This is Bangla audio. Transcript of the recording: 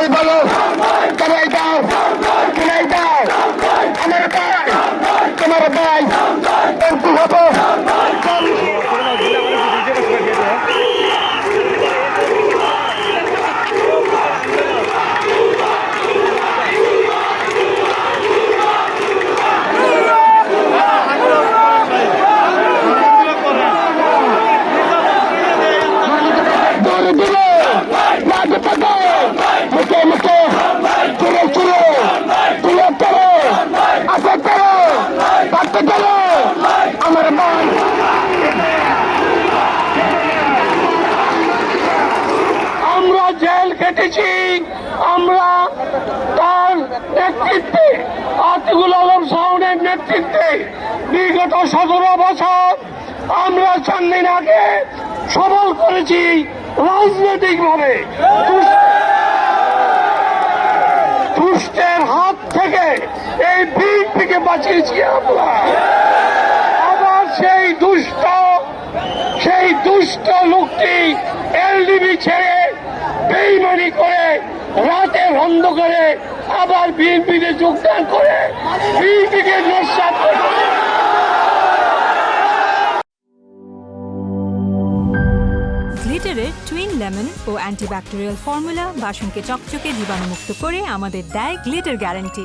সবাই বলো, সবাই দাও, সবাই দাও, আমার ভাই, তোমার ভাই এমপি হবো। আমরা জেল খেটেছি, আমরা তার নেতৃত্বে আতিকুল আলম শাওনের নেতৃত্বে বিগত 17 বছর আমরা চান্দিনাকে সবল করেছি রাজনৈতিকভাবে। দুষ্টের হাত থেকে এই বিএনপিকে বাঁচিয়েছি আমরা। আবার সেই দুষ্ট লোকটি এলডিবি ছেড়ে বেইমানি করে রাতের অন্ধকারে আবার বিএনপিতে যোগদান করে বিএনপিকে নস্যাৎ করে। গ্লিটারের টুইন লেমন ও অ্যান্টিব্যাকটেরিয়াল ফর্মুলা বাসনকে চকচকে জীবাণুমুক্ত করে আমাদের দেয় গ্লিটার গ্যারান্টি।